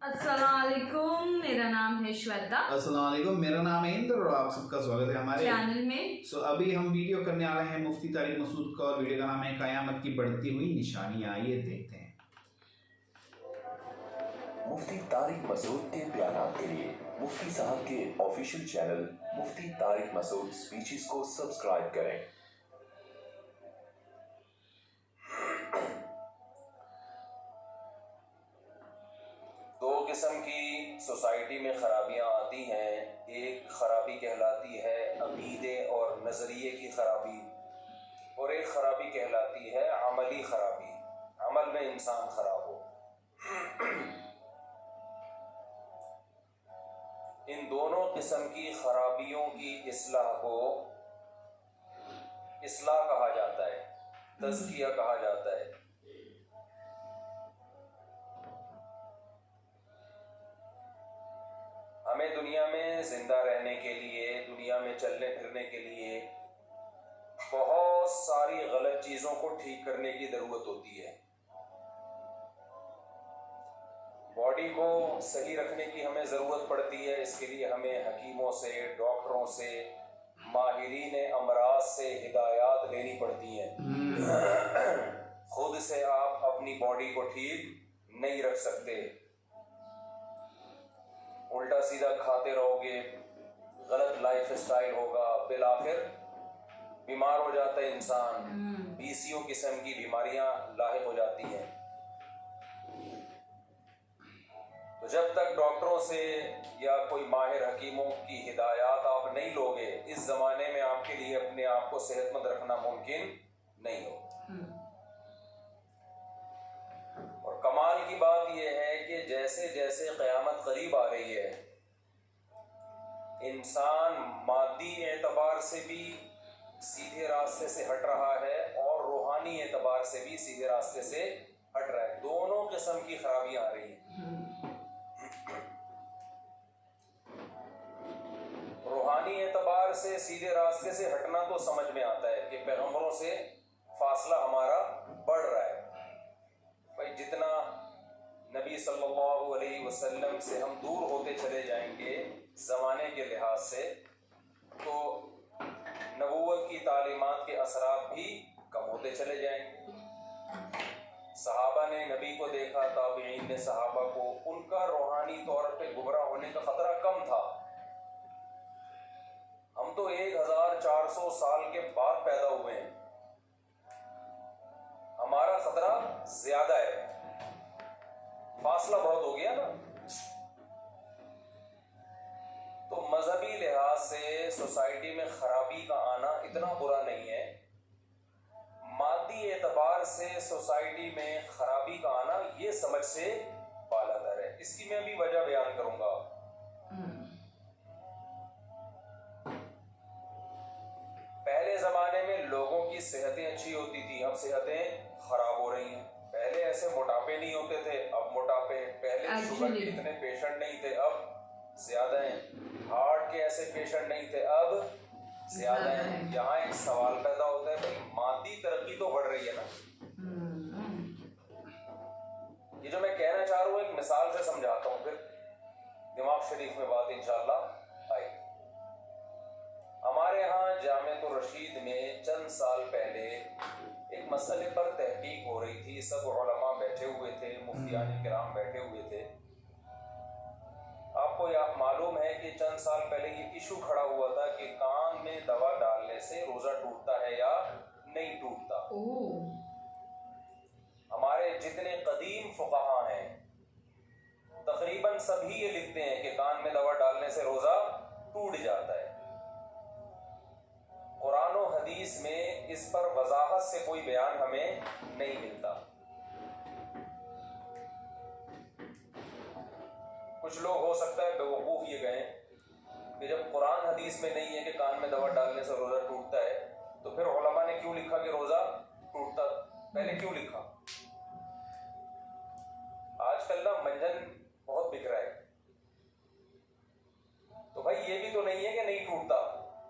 अस्सलामुअलैकुम, मेरा नाम है श्वेता। अस्सलामुअलैकुम, मेरा नाम है इंद्र और आप सबका स्वागत है हमारे चैनल में। अभी हम वीडियो करने वाले हैं मुफ्ती तारिक मसूद का और वीडियो का नाम है क़यामत की बढ़ती हुई निशानियां। आइए देखते हैं। मुफ्ती तारिक मसूद के बयानात के लिए मुफ्ती साहब के ऑफिशियल चैनल मुफ्ती तारिक मसूद स्पीचेस को सब्सक्राइब करें। दो किस्म की सोसाइटी में खराबियां आती हैं। एक खराबी कहलाती है अकीदे और नज़रिए की खराबी, और एक खराबी कहलाती है अमली खराबी, अमल में इंसान खराब हो। इन दोनों किस्म की खराबियों की इस्लाह को इस्लाह कहा जाता है, तज़किया कहा जाता है। हमें दुनिया में जिंदा रहने के लिए, दुनिया में चलने फिरने के लिए बहुत सारी गलत चीजों को ठीक करने की जरूरत होती है। बॉडी को सही रखने की हमें जरूरत पड़ती है। इसके लिए हमें हकीमों से, डॉक्टरों से, माहिरीन अमराज से हिदायत लेनी पड़ती है। खुद से आप अपनी बॉडी को ठीक नहीं रख सकते। उल्टा सीधा खाते रहोगे, गलत लाइफ स्टाइल होगा, बिल आखिर बीमार हो जाता है इंसान। 20 किस्म की बीमारियां लाहिक हो जाती हैं। तो जब तक डॉक्टरों से या कोई माहिर हकीमों की हिदायत आप नहीं लोगे, इस जमाने में आपके लिए अपने आप को सेहतमंद रखना मुमकिन नहीं हो। और कमाल की बात यह है कि जैसे जैसे क़यामत करीब आ रही है, इंसान मादी एतबार से भी सीधे रास्ते से हट रहा है और रूहानी एतबार से भी सीधे रास्ते से हट रहा है। दोनों किस्म की खराबियां आ रही हैं। रूहानी एतबार से सीधे रास्ते से हटना तो समझ में आता है कि पैगंबरों से फासला हमारा बढ़ रहा है। भाई जितना नबी सल्लल्लाहु अलैहि वसल्लम से हम दूर होते चले जाएंगे ज़माने के लिहाज से, तो नबूवत की तालीमात के असरात भी कम होते चले जाएंगे। सहाबा ने नबी को देखा, ताबईन ने सहाबा को, उनका रूहानी तौर पे गुमराह होने का खतरा कम था। हम तो 1400 साल के बाद पैदा हुए हैं, हमारा खतरा ज्यादा है, फासला बहुत हो गया ना। तो मजहबी लिहाज से सोसाइटी में खराबी का आना इतना बुरा नहीं है। मादी एतबार से सोसाइटी में खराबी का आना ये समझ से बालातर है। इसकी मैं भी वजह बयान करूंगा। पहले जमाने में लोगों की सेहतें अच्छी होती थी, अब सेहतें खराब हो रही हैं। पहले ऐसे मोटापे नहीं होते थे, अब मोटापे। पहले शुगर के इतने पेशेंट नहीं थे, अब ज्यादा हैं। हार्ट के ऐसे पेशेंट नहीं थे, अब ज्यादा हैं। यहाँ एक सवाल पैदा होता है, भाई मादी तरक्की तो बढ़ रही है ना। ये जो मैं कहना चाह रहा हूँ एक मिसाल से समझाता हूँ, फिर दिमाग शरीफ में बात इंशाअल्लाह आई। हमारे यहाँ जामिअतुर रशीद में चंद साल पहले एक मसले पर तहकीक हो रही थी। सब उलमा बैठे हुए थे, मुफ्तियान किराम बैठे हुए थे। आपको मालूम है कि चंद साल पहले ये इशू खड़ा हुआ था कि कान में दवा डालने से रोजा टूटता है या नहीं टूटता। हमारे जितने कदीम फुक़हा हैं तकरीबन सभी ये लिखते हैं कि कान में दवा डालने से रोजा टूट जाता है। कुरान और हदीस में इस पर वजाहत से कोई बयान हमें नहीं मिलता। कुछ लोग हो सकता है बेवकूफ ये गए कि जब कुरान हदीस में नहीं है कि कान में दवा डालने से रोजा टूटता है, तो फिर उलमा ने क्यों लिखा कि रोजा टूटता, पहले क्यों लिखा। आजकल ना मंजन बहुत बिक रहा है। तो भाई ये भी तो नहीं है कि नहीं टूटता,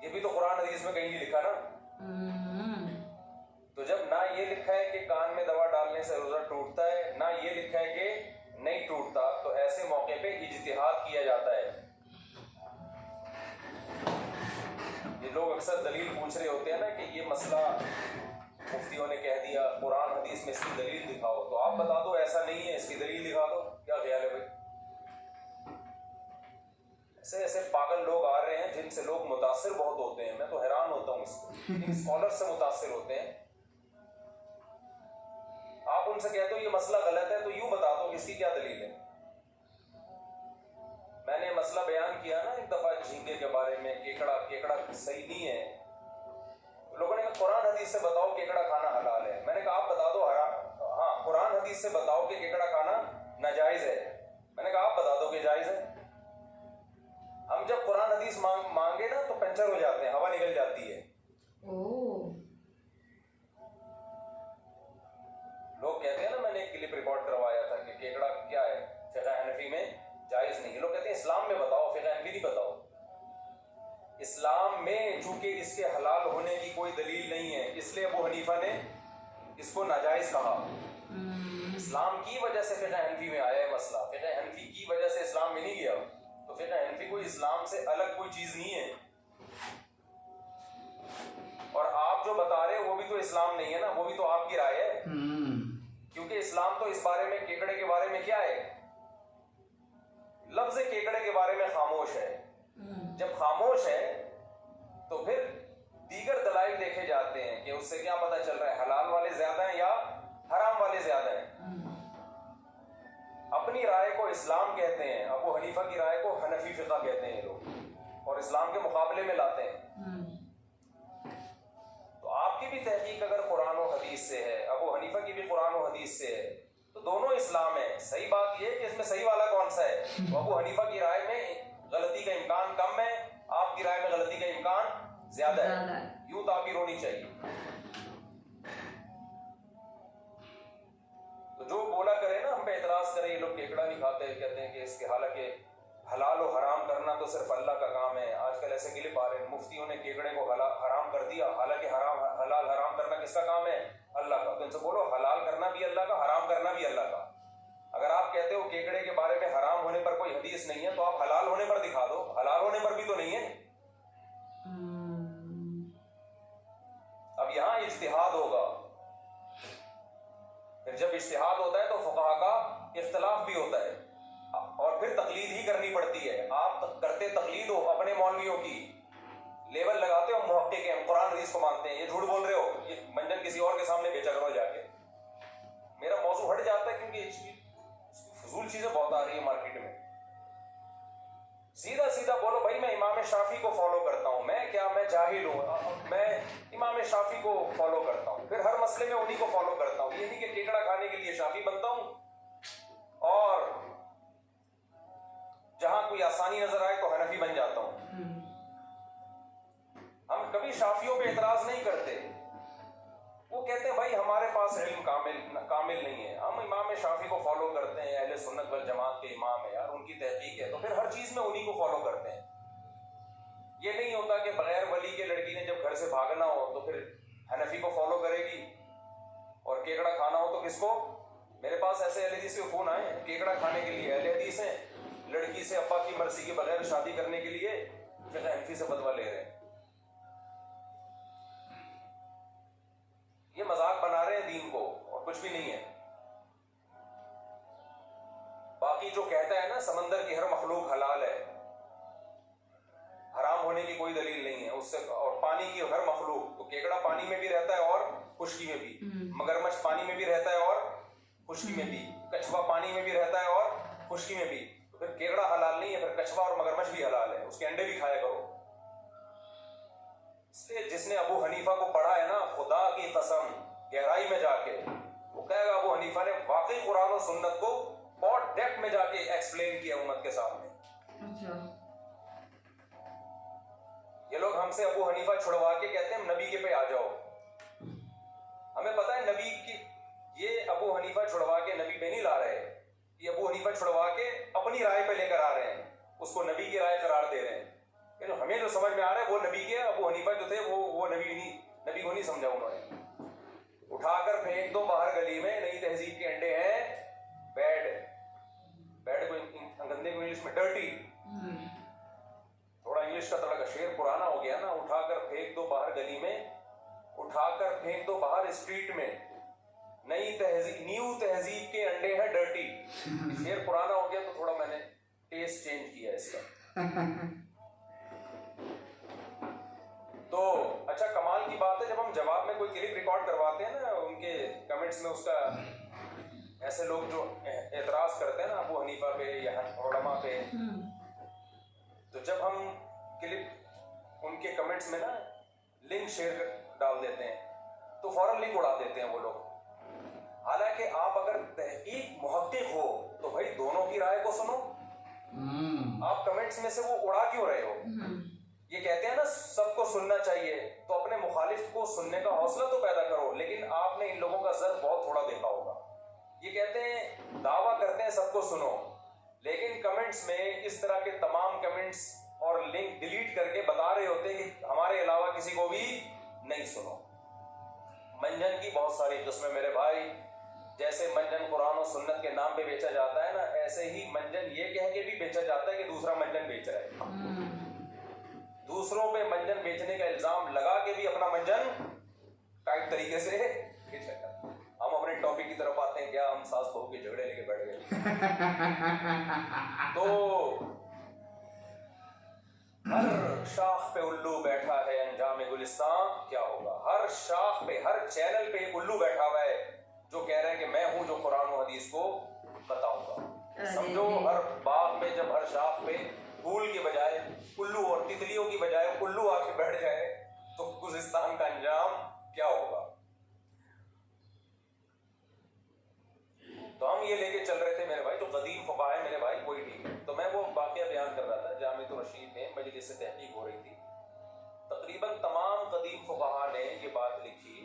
ये भी तो कुरान हदीस में कहीं नहीं लिखा ना। तो जब ना ये लिखा है कि कान में दवा डालने से रोजा टूटता है, ना ये लिखा है कि नहीं टूटता, तो ऐसे मौके पे इज्तिहाद किया जाता है। ये लोग अक्सर दलील पूछ रहे होते हैं ना कि ये मसला मुफ्तियों ने कह दिया, कुरान हदीस में इसकी दलील दिखाओ, तो आप बता दो ऐसा नहीं है, इसकी दलील दिखा दो। क्या ख्याल है भाई? ऐसे ऐसे पागल लोग आ रहे हैं जिनसे लोग मुतासिर बहुत होते हैं। मैं तो हैरान होता हूँ इसको, स्कॉलर से मुतासिर होते हैं। आप उनसे कहते हो ये मसला गलत है, तो यूं बता दो इसकी क्या दलील है। मैंने मसला बयान किया ना एक दफा झींगे के बारे में, केकड़ा सही नहीं है। लोगों ने कहा कुरान हदीस से बताओ केकड़ा खाना हलाल है। मैंने कहा आप बता दो हराम। हाँ, कुरान हदीस से बताओ कि केकड़ा खाना नाजायज है। मैंने कहा आप बता दो कि जायज है। हम जब कुरान हदीस मांगे ना तो पंचर हो जाते हैं, हवा निकल जाती है। लोग कहते हैं ना, मैंने एक क्लिप रिकॉर्ड करवाया था कि केकड़ा क्या है, फिक़ह हनफी में जायज नहीं है। लोग कहते हैं इस्लाम में बताओ, फिक़ह हनफी नहीं बताओ। इस्लाम में चूंकि इसके हलाल होने की कोई दलील नहीं है, इसलिए अबू हनीफा ने इसको नाजायज कहा। इस्लाम की वजह से फिक़ह हनफी में आया है मसला, फिक़ह हनफी की वजह से इस्लाम में नहीं गया। तो फिक़ह हनफी कोई इस्लाम से अलग कोई चीज नहीं है। और आप जो बता रहे हो वो भी तो इस्लाम नहीं है ना, वो भी तो आपकी राय है। क्योंकि इस्लाम तो इस बारे में, केकड़े के बारे में क्या है, लफ्ज़ केकड़े के बारे में खामोश है। जब खामोश है तो फिर दीगर दलाइल देखे जाते हैं कि उससे क्या पता चल रहा है हलाल वाले ज्यादा हैं या हराम वाले ज्यादा हैं। अपनी राय को इस्लाम कहते हैं, अबू हनीफा की राय को हनफी फिक़ह कहते हैं लोग, और इस्लाम के मुकाबले में लाते हैं। तो आपकी भी तहकीक अगर कुरान और हदीस से है, अबू हनीफा की भी कुरान और हदीस से है, तो दोनों इस्लाम है। सही बात यह है कि इसमें सही वाला कौन सा है। तो अबू हनीफा की राय में गलती का इम्कान कम है, आपकी राय में गलती का इम्कान ज्यादा है। यूं ताबीर होनी चाहिए। तो जो बोला करे ना, हम पे एतराज करे ये लोग केकड़ा नहीं खाते, कहते हैं कि इसके, हालांकि हलाल और हराम करना तो सिर्फ अल्लाह का काम है। आजकल ऐसे क्लिप आ रहे हैं, मुफ्तियों ने केकड़े को हराम कर दिया, हालांकि हलाल हराम करना किसका काम है? अल्लाह का। तो इनसे बोलो हलाल करना भी अल्लाह का, हराम करना भी अल्लाह का। अगर आप कहते हो केकड़े के बारे में हराम होने पर कोई हदीस नहीं है, तो आप हलाल होने पर दिखा दो। हलाल होने पर भी तो नहीं है। अब यहां इज्तिहाद होगा, फिर जब इज्तिहाद होता है तो फुक़हा का इख्तिलाफ भी होता है, और फिर तकलीद ही करनी पड़ती है। आप करते तकलीद हो अपने मौलवियों की, लेवल लगाते हो मुहक्किक हैं, कुरान हदीस को मानते हैं, ये झूठ बोल रहे हो, ये मंजन किसी और के सामने बेचा करो जाके। मेरा मौजू हट जाता है क्योंकि फजूल चीजें बहुत आ रही है मार्केट में। सीधा सीधा बोलो भाई मैं इमाम शाफी को फॉलो करता हूँ। मैं क्या, मैं जाहिल हूँ, मैं इमाम शाफी को फॉलो करता हूँ, फिर हर मसले में उन्हीं को फॉलो करता हूँ। ये नहीं कि केकड़ा खाने के लिए शाफी बनता हूँ और जहां कोई आसानी नजर आए तो हनफी बन जाता हूँ। हम कभी शाफियों पे एतराज नहीं करते। वो कहते हैं भाई हमारे पास इल्म कामिल नहीं है, हम इमाम शाफी को फॉलो करते हैं, अहले सुन्नत वल जमात के इमाम है यार, उनकी तहकीक है, तो फिर हर चीज में उन्हीं को फॉलो करते हैं। ये नहीं होता कि बगैर वली के लड़की ने जब घर से भागना हो तो फिर हनफी को फॉलो करेगी, और केकड़ा खाना हो तो किसको। मेरे पास ऐसे अहले हदीस के फोन आए, केकड़ा खाने के लिए अहले हदीस हैं, लड़की से अब्बा की मर्जी के बगैर शादी करने के लिए फिक़ह हनफी से फतवा ले रहे हैं। ये मजाक बना रहे हैं दीन को, और कुछ भी नहीं है। बाकी जो कहता है ना समंदर की हर मखलूक हलाल है, हराम होने की कोई दलील नहीं है उससे। और पानी की हर मखलूक, तो केकड़ा पानी में भी रहता है और खुश्की में भी, मगरमच्छ पानी में भी रहता है और खुश्की में भी, कछुआ पानी में भी रहता है और खुश्की में भी। तो फिर केकड़ा हलाल नहीं है, फिर कछुआ और मगरमच्छ भी हलाल है, उसके अंडे भी खाया करो। इसलिए जिसने अबू हनीफा को पढ़ा है ना, खुदा की कसम गहराई में जाके, वो कहेगा अबू हनीफा ने वाकई कुरान और सुन्नत को बहुत डेप्थ में जाके एक्सप्लेन किया उम्मत के सामने। ये लोग हमसे अबू हनीफा छुड़वा के कहते हैं नबी के पे आ जाओ। हमें पता है नबी की, ये अबू हनीफा छुड़वा के नबी पे नहीं ला रहे, ये अबू हनीफा छुड़वा के अपनी राय पे लेकर आ रहे हैं, उसको नबी की राय करार दे रहे हैं। लेकिन हमें जो समझ में आ रहा है वो नबी के, अबू हनीफा जो थे वो नबी को नहीं समझा उन्होंने। उठाकर फेंक दो बाहर गली में, नई तहजीब के अंडे हैं, बेड को गंदे इंग्लिश में डर्टी, थोड़ा इंग्लिश का थोड़ा शेर पुराना हो गया ना, उठाकर फेंक दो बाहर गली में, उठाकर फेंक दो बाहर स्ट्रीट में, न्यू तहजीब के अंडे हैं डर्टी। शेर पुराना हो गया तो थोड़ा मैंने टेस्ट चेंज किया इसका। तो अच्छा, कमाल की बात है, जब हम जवाब में कोई क्लिप रिकॉर्ड करवाते हैं ना, उनके कमेंट्स में उसका ऐसे लोग जो एतराज करते हैं ना अबू हनीफा पे या उलमा पे, तो जब हम क्लिप उनके कमेंट्स में ना लिंक शेयर डाल देते हैं तो फौरन लिंक उड़ा देते हैं वो लोग। हालांकि आप अगर तहकीक मुहक्किक हो तो भाई दोनों की राय को सुनो। आप कमेंट्स में से वो उड़ा क्यों रहे हो? ये कहते हैं ना सबको सुनना चाहिए, तो अपने मुखालिफ को सुनने का हौसला तो पैदा करो। लेकिन आपने इन लोगों का जर बहुत थोड़ा देखा होगा। ये कहते हैं, दावा करते हैं सबको सुनो, लेकिन कमेंट्स में इस तरह के तमाम कमेंट्स और लिंक डिलीट करके बता रहे होते हैं कि हमारे अलावा किसी को भी नहीं सुनो। मंजन की बहुत सारी किस्में मेरे भाई, जैसे मंजन कुरान और सुन्नत के नाम पे बेचा जाता है ना, ऐसे ही मंजन ये कह के भी बेचा जाता है कि दूसरा मंजन बेच रहा है। दूसरों पे मंजन बेचने का इल्जाम लगा के भी अपना मंजन टाइट तरीके से बेचेगा। हम अपने टॉपिक की तरफ आते हैं, क्या हम सास बहू के झगड़े लेके बैठ गए। तो हर शाख पे उल्लू बैठा है, अंजाम गुलिस्तान क्या होगा। हर शाख पे, हर चैनल पे एक उल्लू बैठा हुआ है जो कह रहा है कि मैं हूं जो कुरान और हदीस को बताऊंगा। समझो, हर बाग में जब हर शाख पे फूल की बजाय उल्लू और तितलियों की बजाय उल्लू आके बैठ जाए तो गुलिस्तान का अंजाम क्या होगा। तो हम ये लेके चल रहे थे मेरे भाई, जो कदीम फुक़हा है मेरे भाई, कोई ठीक है। तो मैं वो वाक़या बयान कर रहा था, जामिअतुर रशीद में मजलिस से तहकीक हो रही थी। तकरीबन तमाम कदीम फुक़हा ने ये बात लिखी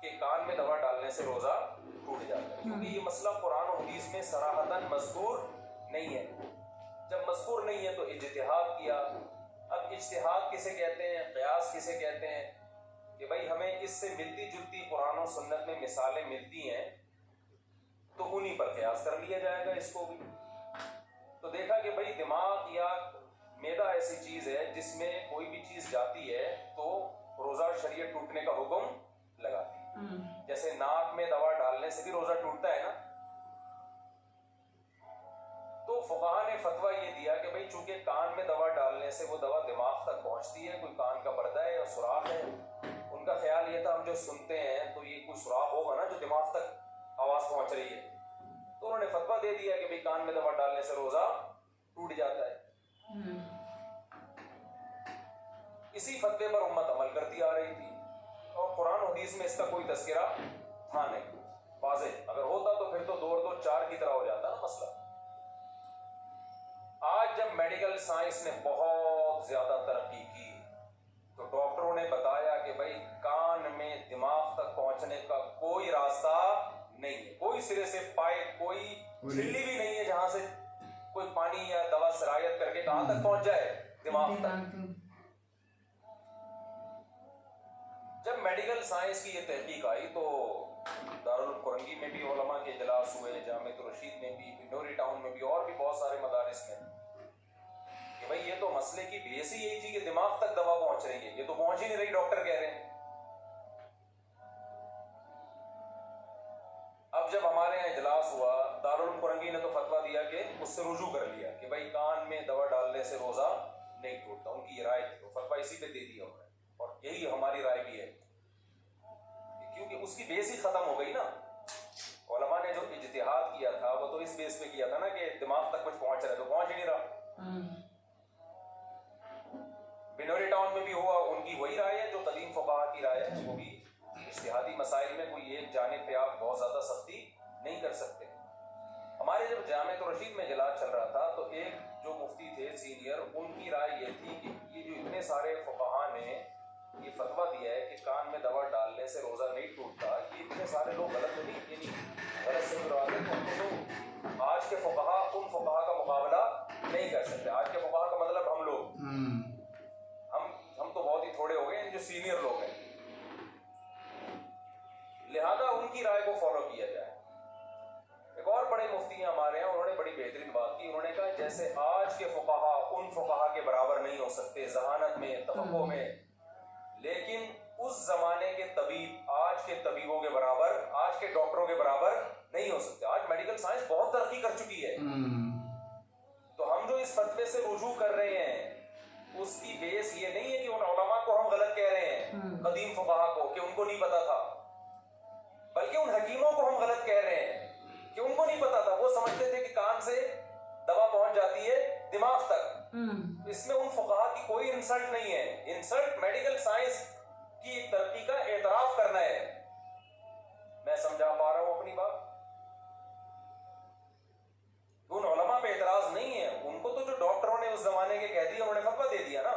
कि कान में दवा डालने से रोजा टूट जाता है, क्योंकि ये मसला कुरान और हदीस में सराहतन मज़कूर नहीं है। जब मज़कूर नहीं है तो इज्तिहाद किया। अब इज्तिहाद किसे कहते हैं, क़यास किसे कहते हैं, कि भाई हमें इससे मिलती जुलती कुरान और सुन्नत में मिसालें मिलती हैं तो उन्हीं पर क़यास कर लिया जाएगा इसको भी। तो देखा कि भाई दिमाग या मैदा ऐसी चीज है जिसमें कोई भी चीज जाती है तो रोजा शरीयत टूटने का हुक्म लगाती है। जैसे नाक में दवा डालने से भी रोजा टूटता है ना। तो फुक़हा ने फतवा ये दिया कि भाई चूंकि कान में दवा डालने से वो दवा दिमाग तक पहुंचती है, कोई कान का पर्दा है या सुराख है, उनका ख्याल ये था हम जो सुनते हैं तो ये कोई सुराख होगा ना जो दिमाग तक आवाज पहुंच रही है। तो उन्होंने फतवा दे दिया कि भाई कान में दवा डालने से रोजा टूट जाता है। इसी फतवे पर उम्मत अमल करती आ रही थी और कुरान हदीस में इसका कोई तस्करा था नहीं। वाज़े अगर होता तो फिर तो 2 और 2 4 की तरह हो जाता ना मसला। आज जब मेडिकल साइंस ने बहुत ज्यादा तरक्की की तो डॉक्टरों ने बताया कि भाई कान में दिमाग तक पहुंचने का कोई रास्ता नहीं है, कोई सिरे से पाइप, कोई झिल्ली भी नहीं है जहां से कोई पानी या दवा सरायत करके कहां तक पहुंच जाए, दिमाग तक। जब मेडिकल साइंस की ये तहकीक आई तो दारुल कुरंगी में भी उलमा के इजलास हुए, जामिअतुर रशीद में भी, बिनोरी टाउन में भी और भी बहुत सारे मदारिस में, कि भाई ये तो मसले की बेस ही यही थी कि दिमाग तक दवा पहुंच रही है, ये तो पहुंच ही नहीं रही, डॉक्टर कह रहे हैं। अब जब हमारे यहाँ इजलास हुआ, दारुल कुरंगी ने तो फतवा दिया कि उससे रुजू कर लिया कि भाई कान में दवा डालने से रोजा नहीं टूटता, उनकी ये राय थी, तो फतवा इसी पे दे दिया उन्होंने और यही हमारी राय भी है, क्योंकि उसकी बेस ही खत्म हो गई ना। उलमा ने जो इज्तिहाद किया था वो तो इस बेस पे किया था ना कि दिमाग तक कुछ पहुंच रहा है, तो पहुंच ही नहीं रहा। बिनोरी टाउन में भी हुआ, उनकी वही राय है जो कदीम फुक़हा की राय है। वो भी इज्तिहादी मसाइल में कोई एक जानिब पे आप बहुत ज्यादा सख्ती नहीं कर सकते। हमारे जब जामिअतुर रशीद में इजलास चल रहा था तो एक जो मुफ्ती थे सीनियर, उनकी राय ये थी कि ये जो इतने सारे फुक़हा ने ये फतवा दिया है कि कान में दवा डालने से रोजा नहीं टूटता, ये इतने सारे लोग गलत तो नहीं, ये नहीं गलत से तो आज के फुक़हा उन फुक़हा का मुकाबला नहीं कर सकते। आज के फुक़हा का मतलब हम लोग, हम तो बहुत ही थोड़े हो गए, जो सीनियर लोग हैं, लिहाजा उनकी राय को फॉलो किया जाए। एक और बड़े मुफ्ती हैं हमारे यहाँ, उन्होंने बड़ी बेहतरीन बात की। उन्होंने कहा जैसे आज के फुकाहा उन फुकाहा के बराबर नहीं हो सकते जहानत में, तफक्को में, लेकिन उस जमाने के तबीब आज के तबीबों के बराबर, आज के डॉक्टरों के बराबर नहीं हो सकते। आज मेडिकल साइंस बहुत तरक्की कर चुकी है। तो हम जो इस फतवे से रुजू कर रहे हैं उसकी बेस ये नहीं है कि उन उलमा को हम गलत कह रहे हैं, कदीम फुकाहा को, कि उनको नहीं पता था, बल्कि उन हकीमों को हम गलत कह रहे हैं कि उनको नहीं पता था। वो समझते थे कि कान से दवा पहुंच जाती है दिमाग तक। इसमें उन फुकाहा की कोई इंसल्ट नहीं है। इंसल्ट मेडिकल साइंस की तरक्की का एतराफ करना है। मैं समझा पा रहा हूं अपनी बात? उन उलमा पे एतराज नहीं है, उनको तो जो डॉक्टरों ने उस जमाने के कह दिया, उन्होंने फतवा दे दिया ना।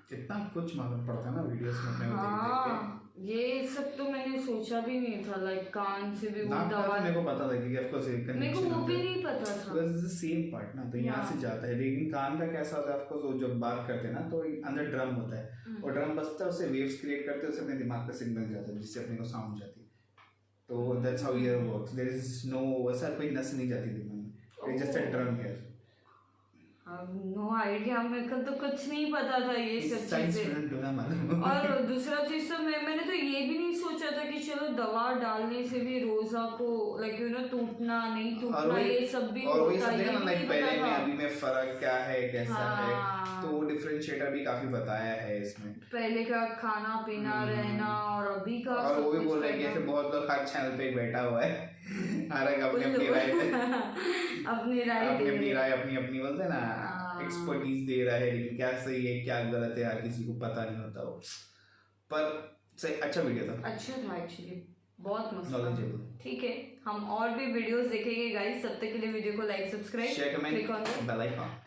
कितना कुछ मालूम पड़ता है ना वीडियोस में अपने को देख देख ये सब तो मैंने सोचा भी नहीं था, लाइक कान से भी वो के। दवा, मेरे को पता था कि ऑफ कोर्स मेरे को वो भी नहीं पता था। Because it's the same part ना, तो यहाँ से जाता है। लेकिन कान का कैसा होता है, ऑफ कोर्स जब बात करते हैं ना तो अंदर ड्रम होता है, और ड्रम बजता है, उससे वेव्स क्रिएट करते हैं, उससे अपने दिमाग का सिग्नल जाता है जिससे अपने को साउंड जाती है। तो that's how ear works. There is no वैसा कोई नस नहीं जाती दिमाग में, it's just a drum here. No idea, मेरे को तो कुछ नहीं पता था ये सब साइंस चीजें। स्टूडेंट होना मालूम। और दूसरा चीज तो मैंने तो ये भी नहीं सोचा था कि चलो दवा डालने से भी रोजा को लाइक टूटना नहीं टूटना ये सब भी और वही होता सब है, देखा ना, लाइक नहीं पहले पता में था। अभी में फर्क क्या है, कैसा है, हाँ। तो वो डिफरेंशिएटर भी काफी बताया है इसमें। पहले का खाना पीना रहना और अभी का और वो भी सब बोल कुछ रहे हैं कि ऐसे रहना। बहुत लोग हर चैनल पे बैठा हुआ है, हर एक अपनी अपनी राय अपनी राय अपनी दे अपनी रहे। राय अपनी अपनी बोलते हैं ना, हाँ। एक्सपर्टीज दे रहा है, लेकिन क्या सही है क्या गलत है हर किसी को पता नहीं होता वो। पर सही, अच्छा वीडियो था, अच्छा था एक्चुअली, बहुत मस्त था। नॉलेजेबल। ठीक है, हम और भी वीडियोस देखेंगे गाइस, तब तक के लिए वीडियो को like, subscribe, share, click on comment, bell icon.